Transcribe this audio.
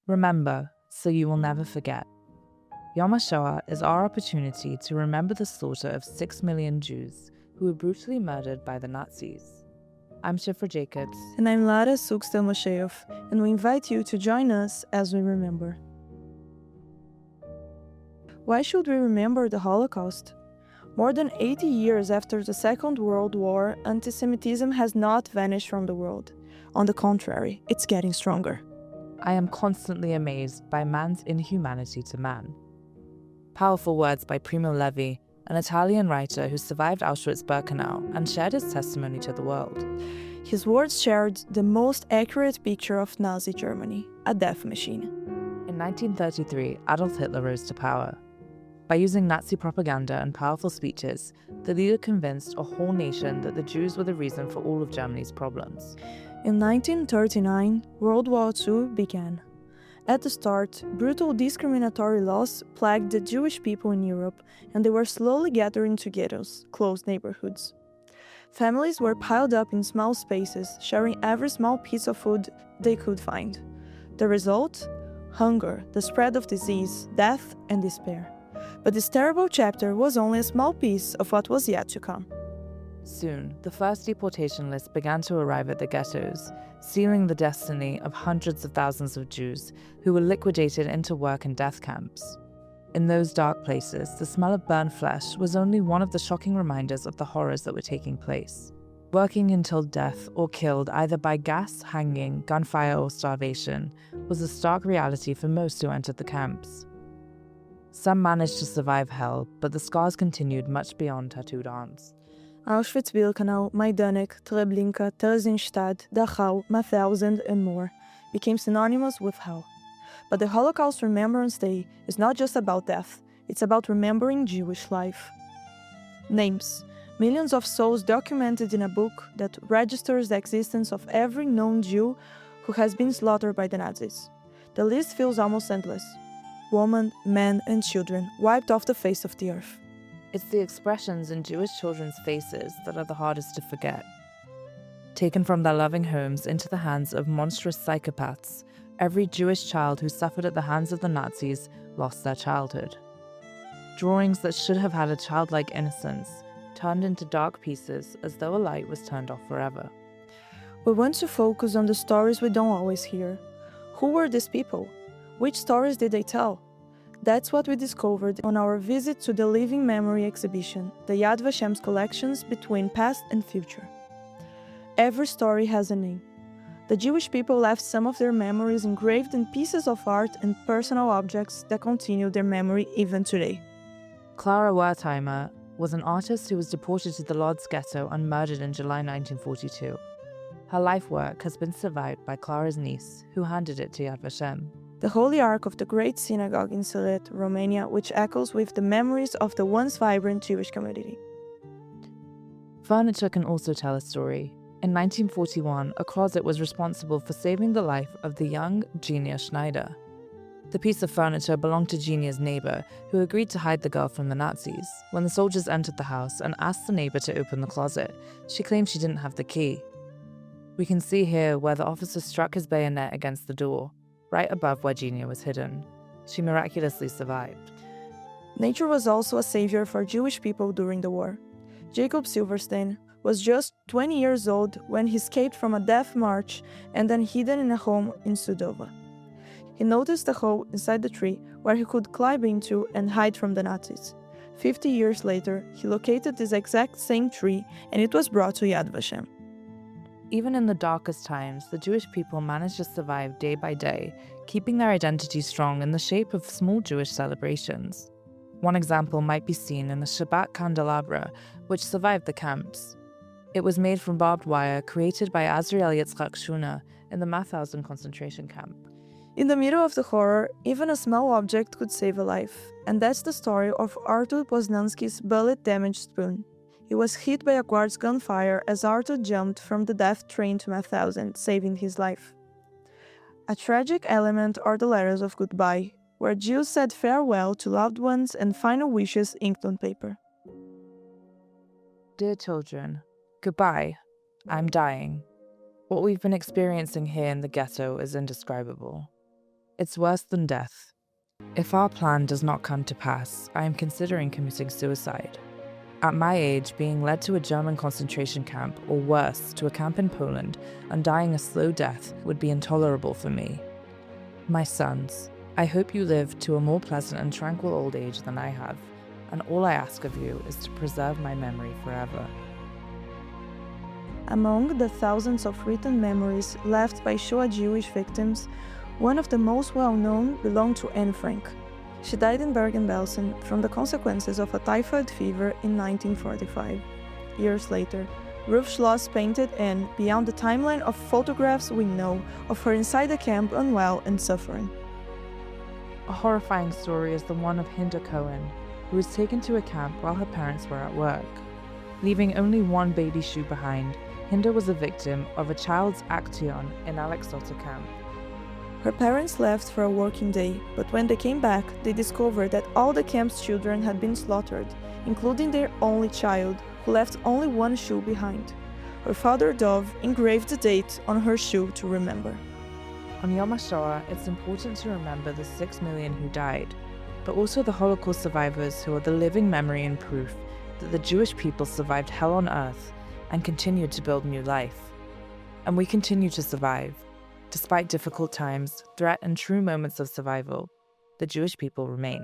Remember, so you will never forget. Yom HaShoah is our opportunity to remember the slaughter of 6 million Jews who were brutally murdered by the Nazis. I'm Shifra Jacobs. And I'm Lara Sukster Mosheyof, and we invite you to join us as we remember. Why should we remember the Holocaust? More than 80 years after the Second World War, anti-Semitism has not vanished from the world. On the contrary, it's getting stronger. I am constantly amazed by man's inhumanity to man. Powerful words by Primo Levi, an Italian writer who survived Auschwitz-Birkenau and shared his testimony to the world. His words shared the most accurate picture of Nazi Germany, a death machine. In 1933, Adolf Hitler rose to power. By using Nazi propaganda and powerful speeches, the leader convinced a whole nation that the Jews were the reason for all of Germany's problems. In 1939, World War II began. At the start, brutal discriminatory laws plagued the Jewish people in Europe, and they were slowly gathering to ghettos, close neighborhoods. Families were piled up in small spaces, sharing every small piece of food they could find. The result? Hunger, the spread of disease, death, and despair. But this terrible chapter was only a small piece of what was yet to come. Soon, the first deportation list began to arrive at the ghettos, sealing the destiny of hundreds of thousands of Jews who were liquidated into work and death camps. In those dark places, the smell of burned flesh was only one of the shocking reminders of the horrors that were taking place. Working until death or killed either by gas, hanging, gunfire, or starvation was a stark reality for most who entered the camps. Some managed to survive hell, but the scars continued much beyond tattooed arms. Auschwitz-Birkenau, Majdanek, Treblinka, Theresienstadt, Dachau, Mauthausen, and more became synonymous with hell. But the Holocaust Remembrance Day is not just about death, it's about remembering Jewish life. Names. Millions of souls documented in a book that registers the existence of every known Jew who has been slaughtered by the Nazis. The list feels almost endless. Women, men, and children wiped off the face of the earth. It's the expressions in Jewish children's faces that are the hardest to forget. Taken from their loving homes into the hands of monstrous psychopaths, every Jewish child who suffered at the hands of the Nazis lost their childhood. Drawings that should have had a childlike innocence turned into dark pieces as though a light was turned off forever. We want to focus on the stories we don't always hear. Who were these people? Which stories did they tell? That's what we discovered on our visit to the Living Memory exhibition, the Yad Vashem's collections between past and future. Every story has a name. The Jewish people left some of their memories engraved in pieces of art and personal objects that continue their memory even today. Clara Wertheimer was an artist who was deported to the Lodz ghetto and murdered in July 1942. Her life work has been survived by Clara's niece, who handed it to Yad Vashem. The Holy Ark of the Great Synagogue in Siret, Romania, which echoes with the memories of the once vibrant Jewish community. Furniture can also tell a story. In 1941, a closet was responsible for saving the life of the young Genia Schneider. The piece of furniture belonged to Genia's neighbor, who agreed to hide the girl from the Nazis. When the soldiers entered the house and asked the neighbor to open the closet, she claimed she didn't have the key. We can see here where the officer struck his bayonet against the door, right above where Genia was hidden. She miraculously survived. Nature was also a savior for Jewish people during the war. Jacob Silverstein was just 20 years old when he escaped from a death march and then hidden in a home in Sudova. He noticed a hole inside the tree where he could climb into and hide from the Nazis. 50 years later, he located this exact same tree and it was brought to Yad Vashem. Even in the darkest times, the Jewish people managed to survive day by day, keeping their identity strong in the shape of small Jewish celebrations. One example might be seen in the Shabbat candelabra, which survived the camps. It was made from barbed wire created by Azriel Yitzchak Shuna in the Mauthausen concentration camp. In the middle of the horror, even a small object could save a life, and that's the story of Artur Poznański's bullet-damaged spoon. He was hit by a quartz gunfire as Artur jumped from the death train to Mauthausen, saving his life. A tragic element are the letters of goodbye, where Jews said farewell to loved ones and final wishes inked on paper. Dear children, goodbye. I'm dying. What we've been experiencing here in the ghetto is indescribable. It's worse than death. If our plan does not come to pass, I am considering committing suicide. At my age, being led to a German concentration camp, or worse, to a camp in Poland, and dying a slow death would be intolerable for me. My sons, I hope you live to a more pleasant and tranquil old age than I have, and all I ask of you is to preserve my memory forever. Among the thousands of written memories left by Shoah Jewish victims, one of the most well-known belonged to Anne Frank. She died in Bergen-Belsen from the consequences of a typhoid fever in 1945. Years later, Ruth Schloss painted Anne beyond the timeline of photographs we know of her inside the camp unwell and suffering. A horrifying story is the one of Hinda Cohen, who was taken to a camp while her parents were at work. Leaving only one baby shoe behind, Hinda was a victim of a child's action in Alexotter camp. Her parents left for a working day, but when they came back, they discovered that all the camp's children had been slaughtered, including their only child, who left only one shoe behind. Her father, Dov, engraved the date on her shoe to remember. On Yom HaShoah, it's important to remember the 6 million who died, but also the Holocaust survivors who are the living memory and proof that the Jewish people survived hell on earth and continued to build new life. And we continue to survive. Despite difficult times, threat, and true moments of survival, the Jewish people remain.